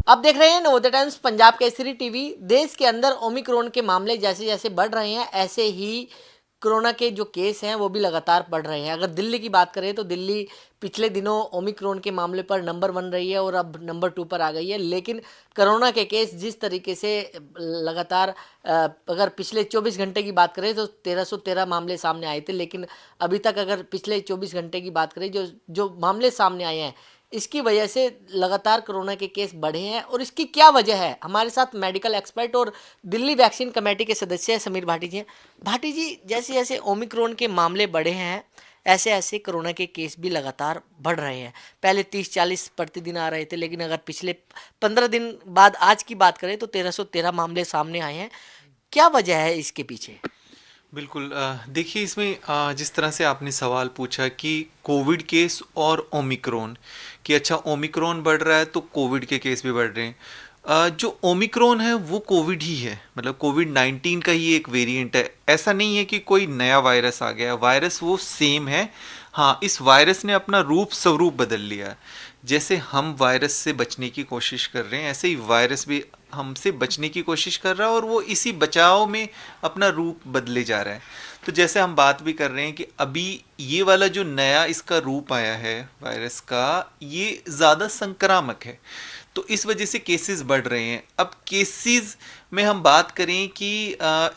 आप देख रहे हैं नवोदय टाइम्स पंजाब केसरी टीवी। देश के अंदर ओमिक्रॉन के मामले जैसे जैसे बढ़ रहे हैं, ऐसे ही कोरोना के जो केस हैं वो भी लगातार बढ़ रहे हैं। अगर दिल्ली की बात करें तो दिल्ली पिछले दिनों ओमिक्रॉन के मामले पर नंबर 1 रही है और अब नंबर 2 पर आ गई है। लेकिन कोरोना के केस जिस तरीके से लगातार अगर पिछले 24 घंटे की बात करें तो 1313 मामले सामने आए थे। लेकिन अभी तक अगर पिछले 24 घंटे की बात करें, जो जो मामले सामने आए हैं, इसकी वजह से लगातार कोरोना के केस बढ़े हैं। और इसकी क्या वजह है, हमारे साथ मेडिकल एक्सपर्ट और दिल्ली वैक्सीन कमेटी के सदस्य समीर भाटी जी हैं। भाटी जी, जैसे जैसे ओमिक्रॉन के मामले बढ़े हैं, ऐसे ऐसे कोरोना के केस भी लगातार बढ़ रहे हैं। पहले 30-40 प्रतिदिन आ रहे थे, लेकिन अगर पिछले 15 दिन बाद आज की बात करें तो 1313 मामले सामने आए हैं। क्या वजह है इसके पीछे? बिल्कुल। देखिए इसमें जिस तरह से आपने सवाल पूछा कि कोविड केस और ओमिक्रॉन, कि अच्छा ओमिक्रॉन बढ़ रहा है तो कोविड के केस भी बढ़ रहे हैं। जो ओमिक्रॉन है वो कोविड ही है, मतलब कोविड-19 का ही एक वेरिएंट है। ऐसा नहीं है कि कोई नया वायरस आ गया, वायरस वो सेम है। हाँ, इस वायरस ने अपना रूप स्वरूप बदल लिया है। जैसे हम वायरस से बचने की कोशिश कर रहे हैं, ऐसे ही वायरस भी हमसे बचने की कोशिश कर रहा है और वो इसी बचाव में अपना रूप बदले जा रहा है। तो जैसे हम बात भी कर रहे हैं कि अभी ये वाला जो नया इसका रूप आया है वायरस का, ये ज़्यादा संक्रामक है, तो इस वजह से केसेस बढ़ रहे हैं। अब केसेस में हम बात करें कि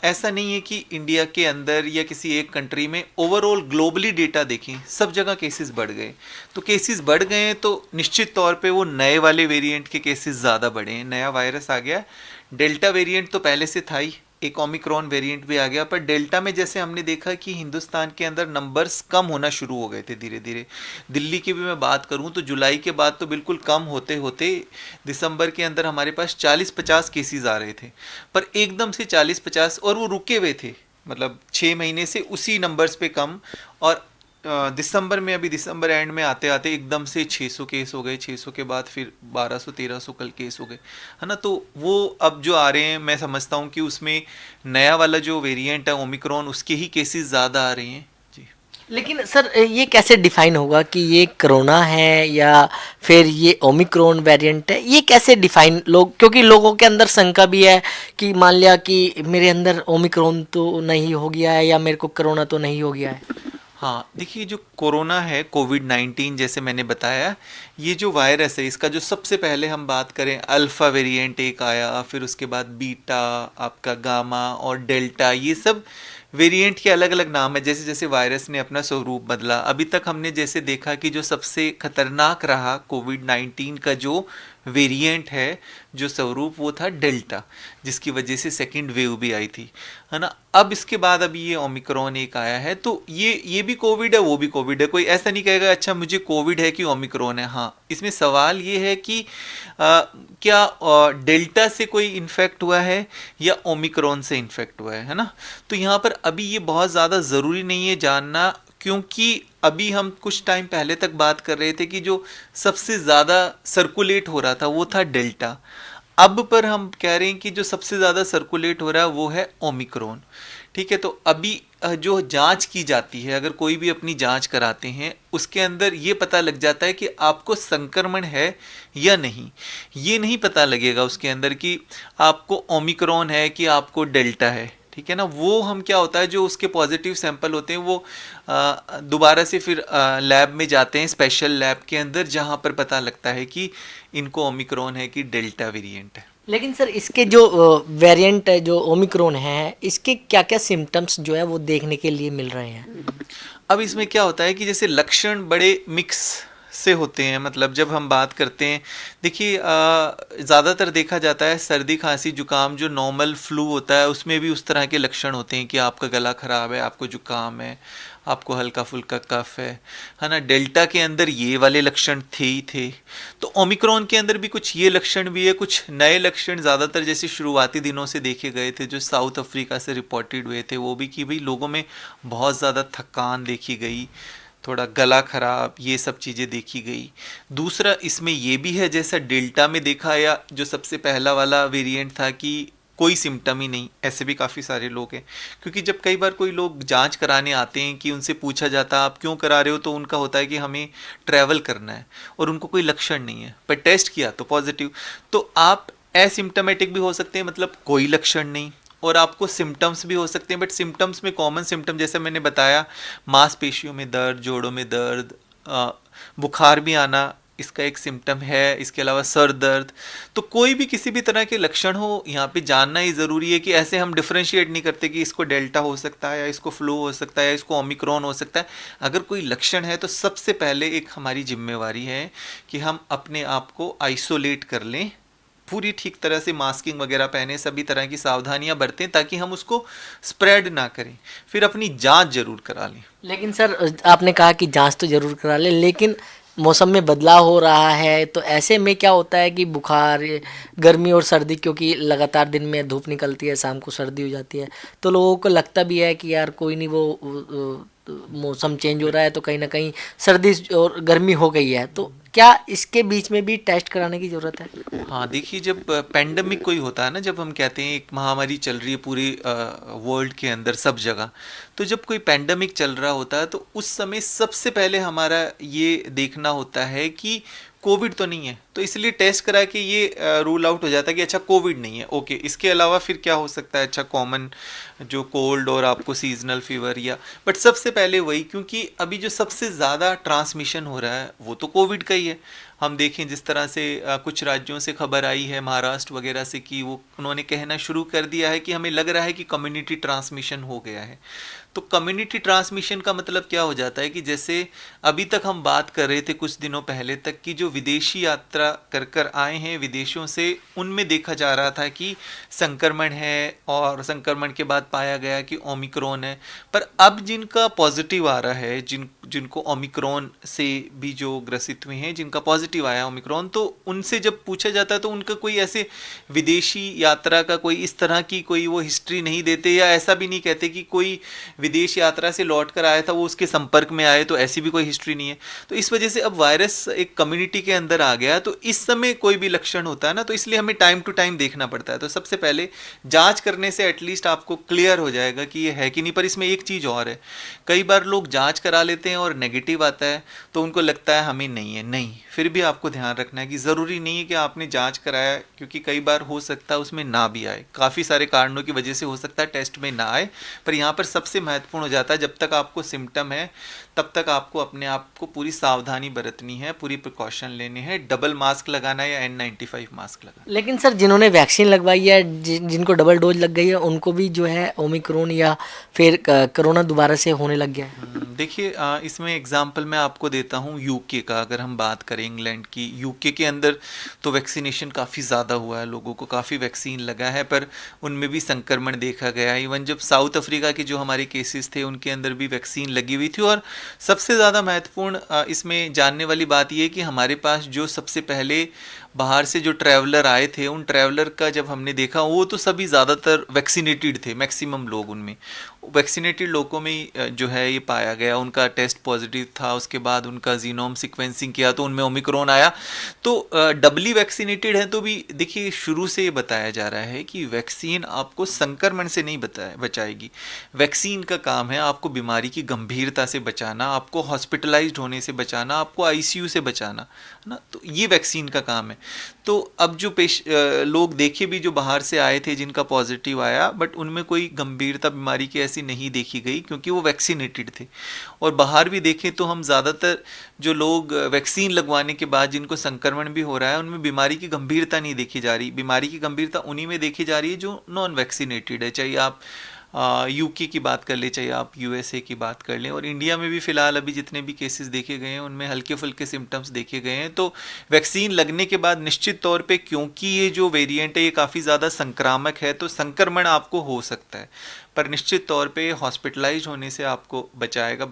ऐसा नहीं है कि इंडिया के अंदर या किसी एक कंट्री में, ओवरऑल ग्लोबली डेटा देखें, सब जगह केसेस बढ़ गए। तो केसेस बढ़ गए हैं तो निश्चित तौर पे वो नए वाले वेरिएंट के केसेस ज़्यादा बढ़े हैं। नया वायरस आ गया, डेल्टा वेरिएंट तो पहले से था ही, एक ओमिक्रॉन वेरिएंट भी आ गया, पर डेल्टा में जैसे हमने देखा कि हिंदुस्तान के अंदर नंबर्स कम होना शुरू हो गए थे धीरे धीरे। दिल्ली की भी मैं बात करूं तो जुलाई के बाद तो बिल्कुल कम होते होते दिसंबर के अंदर हमारे पास 40-50 केसेस आ रहे थे, पर एकदम से 40-50, और वो रुके हुए थे, मतलब 6 महीने से उसी नंबर्स पे कम। और दिसंबर में, अभी दिसंबर एंड में आते आते एकदम से 600 केस हो गए, 600 के बाद फिर 1200-1300 कल केस हो गए, है ना। तो वो अब जो आ रहे हैं, मैं समझता हूँ कि उसमें नया वाला जो वेरिएंट है ओमिक्रॉन, उसके ही केसेस ज़्यादा आ रहे हैं जी। लेकिन सर, ये कैसे डिफाइन होगा कि ये कोरोना है या फिर ये ओमिक्रॉन वेरिएंट है? ये कैसे डिफाइन, लोग, क्योंकि लोगों के अंदर शंका भी है कि मान लिया कि मेरे अंदर ओमिक्रॉन तो नहीं हो गया है या मेरे को कोरोना तो नहीं हो गया है। हाँ, देखिए जो कोरोना है, कोविड-19, जैसे मैंने बताया, ये जो वायरस है इसका जो सबसे पहले हम बात करें, अल्फ़ा वेरिएंट एक आया, फिर उसके बाद बीटा, आपका गामा और डेल्टा, ये सब वेरिएंट के अलग अलग नाम है। जैसे जैसे वायरस ने अपना स्वरूप बदला, अभी तक हमने जैसे देखा कि जो सबसे खतरनाक रहा कोविड-19 का जो वेरिएंट है, जो स्वरूप, वो था डेल्टा, जिसकी वजह से सेकेंड वेव भी आई थी, है ना। अब इसके बाद अभी ये ओमिक्रॉन एक आया है, तो ये भी कोविड है, वो भी कोविड है। कोई ऐसा नहीं कहेगा अच्छा मुझे कोविड है कि ओमिक्रॉन है। हाँ, इसमें सवाल ये है कि क्या डेल्टा से कोई इन्फेक्ट हुआ है या ओमिक्रॉन से इन्फेक्ट हुआ है ना। तो यहाँ पर अभी ये बहुत ज़्यादा ज़रूरी नहीं है जानना, क्योंकि अभी हम कुछ टाइम पहले तक बात कर रहे थे कि जो सबसे ज़्यादा सर्कुलेट हो रहा था वो था डेल्टा। अब पर हम कह रहे हैं कि जो सबसे ज़्यादा सर्कुलेट हो रहा है वो है ओमिक्रॉन। ठीक है, तो अभी जो जांच की जाती है, अगर कोई भी अपनी जांच कराते हैं, उसके अंदर ये पता लग जाता है कि आपको संक्रमण है या नहीं। ये नहीं पता लगेगा उसके अंदर कि आपको ओमिक्रॉन है कि आपको डेल्टा है। ठीक है ना, वो हम क्या होता है, जो उसके पॉजिटिव सैंपल होते हैं वो दोबारा से फिर लैब में जाते हैं, स्पेशल लैब के अंदर, जहाँ पर पता लगता है कि इनको ओमिक्रॉन है कि डेल्टा वेरिएंट है। लेकिन सर, इसके जो वेरिएंट है, जो ओमिक्रॉन है, इसके क्या क्या सिम्टम्स जो है वो देखने के लिए मिल रहे हैं? अब इसमें क्या होता है कि जैसे लक्षण बड़े मिक्स से होते हैं, मतलब जब हम बात करते हैं, देखिए ज़्यादातर देखा जाता है सर्दी खांसी जुकाम जो नॉर्मल फ्लू होता है उसमें भी उस तरह के लक्षण होते हैं कि आपका गला ख़राब है, आपको जुकाम है, आपको हल्का फुल्का कफ है ना। डेल्टा के अंदर ये वाले लक्षण थे ही थे, तो ओमिक्रॉन के अंदर भी कुछ ये लक्षण भी है, कुछ नए लक्षण ज़्यादातर जैसे शुरुआती दिनों से देखे गए थे, जो साउथ अफ्रीका से रिपोर्टेड हुए थे, वो भी कि भाई लोगों में बहुत ज़्यादा थकान देखी गई, थोड़ा गला खराब, ये सब चीज़ें देखी गई। दूसरा इसमें ये भी है, जैसा डेल्टा में देखा या जो सबसे पहला वाला वेरिएंट था, कि कोई सिम्टम ही नहीं, ऐसे भी काफ़ी सारे लोग हैं। क्योंकि जब कई बार कोई लोग जांच कराने आते हैं कि उनसे पूछा जाता है आप क्यों करा रहे हो, तो उनका होता है कि हमें ट्रैवल करना है और उनको कोई लक्षण नहीं है, पर टेस्ट किया तो पॉजिटिव। तो आप एसिम्टमेटिक भी हो सकते हैं, मतलब कोई लक्षण नहीं, और आपको सिम्टम्स भी हो सकते हैं, बट सिम्टम्स में कॉमन सिम्टम जैसे मैंने बताया, मांसपेशियों में दर्द, जोड़ों में दर्द, बुखार भी आना इसका एक सिम्टम है, इसके अलावा सर दर्द। तो कोई भी किसी भी तरह के लक्षण हो, यहाँ पे जानना ही ज़रूरी है कि ऐसे हम डिफरेंशिएट नहीं करते कि इसको डेल्टा हो सकता है या इसको फ्लू हो सकता है या इसको ओमिक्रॉन हो सकता है। अगर कोई लक्षण है तो सबसे पहले एक हमारी जिम्मेवारी है कि हम अपने आप को आइसोलेट कर लें, पूरी ठीक तरह से मास्किंग वगैरह पहने, सभी तरह की सावधानियां बरतें ताकि हम उसको स्प्रेड ना करें। फिर अपनी जांच जरूर करा लें। लेकिन सर आपने कहा कि जांच तो जरूर करा ले, लेकिन मौसम में बदलाव हो रहा है तो ऐसे में क्या होता है कि बुखार, गर्मी और सर्दी, क्योंकि लगातार दिन में धूप निकलती है, शाम को सर्दी हो जाती है, तो लोगों को लगता भी है कि यार कोई नहीं, वो मौसम चेंज हो रहा है तो कहीं ना कहीं सर्दी और गर्मी हो गई है, तो क्या इसके बीच में भी टेस्ट कराने की ज़रूरत है? हाँ, देखिए जब पेंडेमिक कोई होता है ना, जब हम कहते हैं एक महामारी चल रही है पूरी वर्ल्ड के अंदर सब जगह, तो जब कोई पेंडेमिक चल रहा होता है तो उस समय सबसे पहले हमारा ये देखना होता है कि कोविड तो नहीं है, तो इसलिए टेस्ट करा के ये रूल आउट हो जाता है कि अच्छा कोविड नहीं है, ओके। इसके अलावा फिर क्या हो सकता है, अच्छा कॉमन जो कोल्ड और आपको सीजनल फीवर, या बट सबसे पहले वही, क्योंकि अभी जो सबसे ज़्यादा ट्रांसमिशन हो रहा है वो तो कोविड का ही है। हम देखें जिस तरह से कुछ राज्यों से खबर आई है, महाराष्ट्र वगैरह से, कि वो उन्होंने कहना शुरू कर दिया है कि हमें लग रहा है कि कम्युनिटी ट्रांसमिशन हो गया है। तो कम्युनिटी ट्रांसमिशन का मतलब क्या हो जाता है कि जैसे अभी तक हम बात कर रहे थे कुछ दिनों पहले तक कि जो विदेशी यात्रा कर कर आए हैं विदेशों से, उनमें देखा जा रहा था कि संक्रमण है और संक्रमण के बाद पाया गया कि ओमिक्रॉन है। पर अब जिनका पॉजिटिव आ रहा है, जिनको ओमिक्रॉन से भी जो ग्रसित हुए हैं, जिनका पॉजिटिव आया ओमिक्रॉन, तो उनसे जब पूछा जाता है तो उनका कोई ऐसे विदेशी यात्रा का कोई इस तरह की कोई वो हिस्ट्री नहीं देते, या ऐसा भी नहीं कहते कि कोई विदेश यात्रा से लौट कर आया था वो उसके संपर्क में आए, तो ऐसी भी कोई हिस्ट्री नहीं है। तो इस वजह से अब वायरस एक कम्युनिटी के अंदर आ गया, तो इस समय कोई भी लक्षण होता है ना, तो इसलिए हमें टाइम टू टाइम देखना पड़ता है। तो सबसे पहले जांच करने से एटलीस्ट आपको क्लियर हो जाएगा कि ये है कि नहीं। पर इसमें एक चीज़ और है, कई बार लोग जांच करा लेते हैं और नेगेटिव आता है तो उनको लगता है हमें नहीं है। नहीं, फिर भी आपको ध्यान रखना है कि ज़रूरी नहीं है कि आपने जांच कराया, क्योंकि कई बार हो सकता है उसमें ना भी आए, काफ़ी सारे कारणों की वजह से हो सकता है टेस्ट में ना आए। पर यहाँ पर सबसे महत्वपूर्ण हो जाता है, जब तक आपको सिम्टम है तब तक आपको अपने आप को पूरी सावधानी बरतनी है, पूरी प्रिकॉशन लेने हैं, डबल मास्क लगाना है या N95 मास्क लगाना। लेकिन सर जिन्होंने वैक्सीन लगवाई है, जिनको डबल डोज लग गई है, उनको भी जो है ओमिक्रॉन या फिर कोरोना दोबारा से होने लग गया है? देखिए इसमें एग्जांपल मैं आपको देता हूँ यूके का। अगर हम बात करें इंग्लैंड की, यूके के अंदर तो वैक्सीनेशन काफ़ी ज़्यादा हुआ है, लोगों को काफ़ी वैक्सीन लगा है, पर उनमें भी संक्रमण देखा गया है। इवन जब साउथ अफ्रीका के जो हमारे केसेस थे उनके अंदर भी वैक्सीन लगी हुई थी। और सबसे ज़्यादा महत्वपूर्ण इसमें जानने वाली बात यह है कि हमारे पास जो सबसे पहले बाहर से जो ट्रैवलर आए थे, उन ट्रैवलर का जब हमने देखा वो तो सभी ज़्यादातर वैक्सीनेटेड थे, मैक्सिमम लोग उनमें वैक्सीनेटेड लोगों में जो है ये पाया गया, उनका टेस्ट पॉजिटिव था। उसके बाद उनका जीनोम सीक्वेंसिंग किया तो उनमें ओमिक्रॉन आया। तो डबली वैक्सीनेटेड है तो भी देखिए शुरू से ये बताया जा रहा है कि वैक्सीन आपको संक्रमण से नहीं बचाएगी। वैक्सीन का काम है आपको बीमारी की गंभीरता से बचाना, आपको हॉस्पिटलाइज्ड होने से बचाना, आपको आईसीयू से बचाना, है ना। तो ये वैक्सीन का काम है। तो अब जो लोग देखे भी जो बाहर से आए थे जिनका पॉजिटिव आया, बट उनमें कोई गंभीरता बीमारी की ऐसी नहीं देखी गई क्योंकि वो वैक्सीनेटेड थे। और बाहर भी देखें तो हम ज़्यादातर जो लोग वैक्सीन लगवाने के बाद जिनको संक्रमण भी हो रहा है उनमें बीमारी की गंभीरता नहीं देखी जा रही। बीमारी की गंभीरता उन्हीं में देखी जा रही है जो नॉन वैक्सीनेटेड है, चाहे आप यूके की बात कर ले, चाहे आप यूएसए की बात कर लें। और इंडिया में भी फ़िलहाल अभी जितने भी केसेस देखे गए हैं उनमें हल्के फुल्के सिम्टम्स देखे गए हैं। तो वैक्सीन लगने के बाद निश्चित तौर पे, क्योंकि ये जो वेरिएंट है ये काफ़ी ज़्यादा संक्रामक है, तो संक्रमण आपको हो सकता है, पर निश्चित तौर पे हॉस्पिटलाइज होने से आपको बचाएगा।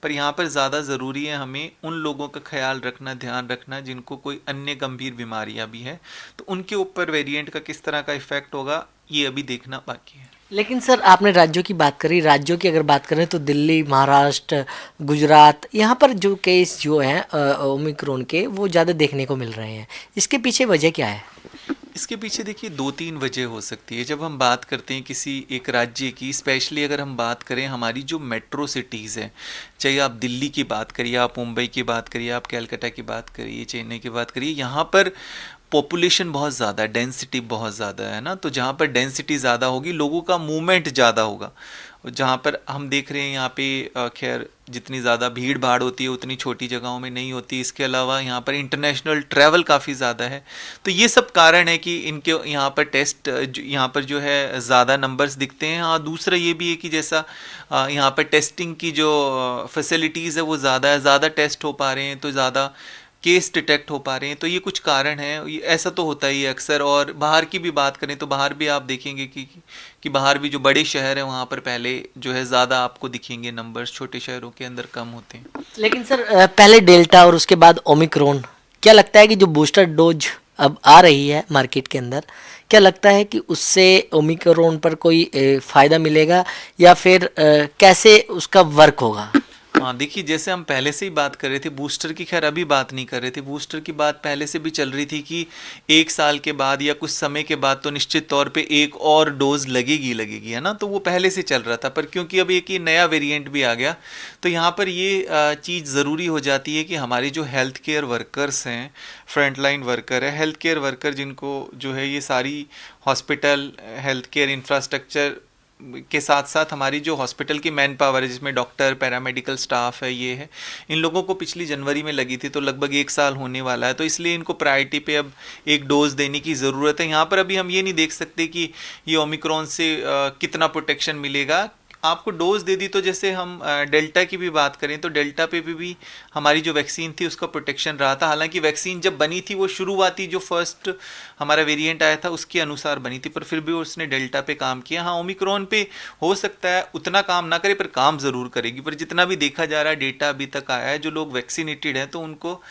पर यहाँ पर ज़्यादा ज़रूरी है हमें उन लोगों का ख्याल रखना, ध्यान रखना जिनको कोई अन्य गंभीर बीमारियाँ भी हैं, तो उनके ऊपर वेरिएंट का किस तरह का इफ़ेक्ट होगा ये अभी देखना बाकी है। लेकिन सर आपने राज्यों की बात करी, राज्यों की अगर बात करें तो दिल्ली, महाराष्ट्र, गुजरात, यहाँ पर जो केस जो हैं ओमिक्रॉन के वो ज़्यादा देखने को मिल रहे हैं, इसके पीछे वजह क्या है? इसके पीछे देखिए 2-3 वजह हो सकती है। जब हम बात करते हैं किसी एक राज्य की, स्पेशली अगर हम बात करें हमारी जो मेट्रो सिटीज़ हैं, चाहे आप दिल्ली की बात करिए, आप मुंबई की बात करिए, आप कलकत्ता की बात करिए, चेन्नई की बात करिए, यहाँ पर पॉपुलेशन बहुत ज़्यादा है, डेंसिटी बहुत ज़्यादा है ना। तो जहाँ पर डेंसिटी ज़्यादा होगी, लोगों का मूवमेंट ज़्यादा होगा। जहाँ पर हम देख रहे हैं यहाँ पे खैर जितनी ज़्यादा भीड़ भाड़ होती है उतनी छोटी जगहों में नहीं होती। इसके अलावा यहाँ पर इंटरनेशनल ट्रैवल काफ़ी ज़्यादा है। तो ये सब कारण है कि इनके यहाँ पर टेस्ट यहाँ पर जो है ज़्यादा नंबर्स दिखते हैं। हाँ, दूसरा ये भी है कि जैसा यहाँ पर टेस्टिंग की जो फैसिलिटीज़ है वो ज़्यादा है, ज़्यादा टेस्ट हो पा रहे हैं तो ज़्यादा केस डिटेक्ट हो पा रहे हैं। तो ये कुछ कारण हैं, ऐसा तो होता ही है अक्सर। और बाहर की भी बात करें तो बाहर भी आप देखेंगे कि बाहर भी जो बड़े शहर हैं वहाँ पर पहले जो है ज़्यादा आपको दिखेंगे नंबर्स, छोटे शहरों के अंदर कम होते हैं। लेकिन सर पहले डेल्टा और उसके बाद ओमिक्रॉन, क्या लगता है कि जो बूस्टर डोज अब आ रही है मार्केट के अंदर, क्या लगता है कि उससे ओमिक्रॉन पर कोई फ़ायदा मिलेगा या फिर कैसे उसका वर्क होगा? हाँ, देखिए जैसे हम पहले से ही बात कर रहे थे बूस्टर की, खैर अभी बात नहीं कर रहे थे, बूस्टर की बात पहले से भी चल रही थी कि 1 साल के बाद या कुछ समय के बाद तो निश्चित तौर पे एक और डोज लगेगी, है ना। तो वो पहले से चल रहा था, पर क्योंकि अब एक ये नया वेरिएंट भी आ गया तो यहाँ पर ये चीज़ ज़रूरी हो जाती है कि हमारे जो हेल्थ केयर वर्कर्स हैं, फ्रंटलाइन वर्कर है, हेल्थ केयर वर्कर जिनको जो है ये सारी हॉस्पिटल हेल्थ केयर इंफ्रास्ट्रक्चर के साथ साथ हमारी जो हॉस्पिटल की मैन पावर है जिसमें डॉक्टर, पैरामेडिकल स्टाफ है, ये है, इन लोगों को पिछली जनवरी में लगी थी तो लगभग 1 साल होने वाला है। तो इसलिए इनको प्रायोरिटी पे अब एक डोज देने की ज़रूरत है। यहाँ पर अभी हम ये नहीं देख सकते कि ये ओमिक्रॉन से कितना प्रोटेक्शन मिलेगा। आपको डोज दे दी तो जैसे हम डेल्टा की भी बात करें तो डेल्टा पे भी हमारी जो वैक्सीन थी उसका प्रोटेक्शन रहा था। हालांकि वैक्सीन जब बनी थी वो शुरुआती जो फर्स्ट हमारा वेरिएंट आया था उसके अनुसार बनी थी, पर फिर भी उसने डेल्टा पे काम किया। हाँ, ओमिक्रॉन पे हो सकता है उतना काम ना करे पर काम ज़रूर करेगी। पर जितना भी देखा जा रहा है डेटा अभी तक आया है, जो लोग वैक्सीनेटेड हैं तो उनको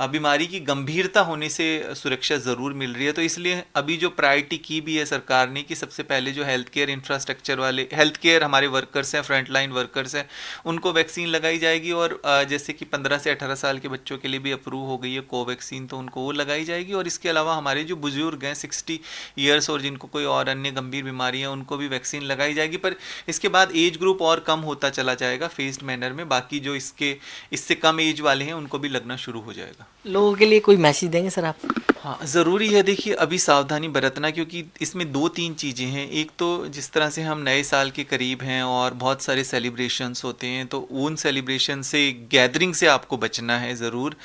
बीमारी की गंभीरता होने से सुरक्षा ज़रूर मिल रही है। तो इसलिए अभी जो प्रायोरिटी की भी है सरकार ने कि सबसे पहले जो हेल्थ केयर इंफ्रास्ट्रक्चर वाले, हेल्थ केयर हमारे वर्कर्स हैं, फ्रंटलाइन वर्कर्स हैं, उनको वैक्सीन लगाई जाएगी। और जैसे कि 15 से 18 साल के बच्चों के लिए भी अप्रूव हो गई है कोवैक्सीन, तो उनको वो लगाई जाएगी। और इसके अलावा हमारे जो बुजुर्ग हैं 60 ईयर्स और जिनको कोई और अन्य गंभीर बीमारी है उनको भी वैक्सीन लगाई जाएगी। पर इसके बाद एज ग्रुप और कम होता चला जाएगा फेस्ड मैनर में। बाकी जो इससे कम एज वाले हैं उनको भी लगना शुरू हो जाएगा। लोगों के लिए कोई मैसेज देंगे सर आप? हाँ, ज़रूरी है देखिए अभी सावधानी बरतना, क्योंकि इसमें 2-3 चीज़ें हैं। एक तो जिस तरह से हम नए साल के करीब हैं और बहुत सारे सेलिब्रेशंस होते हैं, तो उन सेलिब्रेशन से, गैदरिंग से आपको बचना है ज़रूर।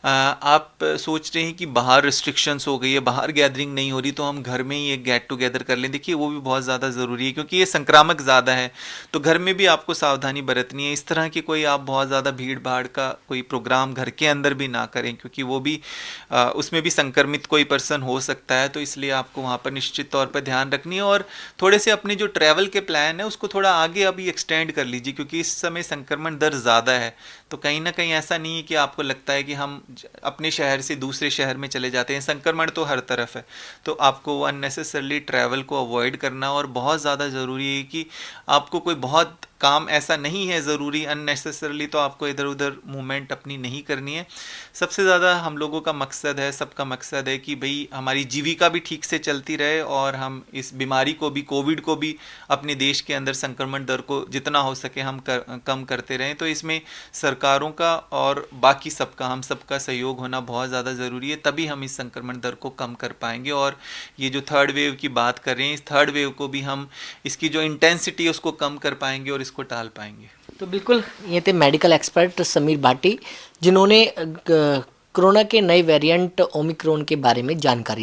आप सोच रहे हैं कि बाहर रिस्ट्रिक्शंस हो गई है, बाहर गैदरिंग नहीं हो रही, तो हम घर में ही एक गेट टुगेदर कर लें। देखिए वो भी बहुत ज़्यादा ज़रूरी है क्योंकि ये संक्रामक ज़्यादा है, तो घर में भी आपको सावधानी बरतनी है। इस तरह की कोई आप बहुत ज़्यादा भीड़ भाड़ का कोई प्रोग्राम घर के अंदर भी ना करें, क्योंकि वो भी उसमें भी संक्रमित कोई पर्सन हो सकता है। तो इसलिए आपको वहाँ पर निश्चित तौर पर ध्यान रखनी है। और थोड़े से अपने जो ट्रैवल के प्लान है उसको थोड़ा आगे अभी एक्सटेंड कर लीजिए, क्योंकि इस समय संक्रमण दर ज़्यादा है। तो कहीं ना कहीं ऐसा नहीं है कि आपको लगता है कि हम अपने शहर से दूसरे शहर में चले जाते हैं, संक्रमण तो हर तरफ है। तो आपको अननेसेसरली ट्रैवल को अवॉइड करना, और बहुत ज़्यादा ज़रूरी है कि आपको कोई बहुत काम ऐसा नहीं है ज़रूरी अननेसेसरली, तो आपको इधर उधर मूवमेंट अपनी नहीं करनी है। सबसे ज़्यादा हम लोगों का मकसद है, सबका मकसद है कि भाई हमारी जीविका भी ठीक से चलती रहे और हम इस बीमारी को भी, कोविड को भी, अपने देश के अंदर संक्रमण दर को जितना हो सके हम कम करते रहें। तो इसमें सरकारों का और बाकी सबका, हम सबका सहयोग होना बहुत ज़्यादा ज़रूरी है, तभी हम इस संक्रमण दर को कम कर पाएंगे। और ये जो थर्ड वेव की बात कर रहे हैं, इस थर्ड वेव को भी हम, इसकी जो इंटेंसिटी है उसको कम कर पाएंगे और इसको टाल पाएंगे। तो बिल्कुल ये थे मेडिकल एक्सपर्ट समीर भाटी, जिन्होंने कोरोना के नए वेरिएंट ओमिक्रॉन के बारे में जानकारी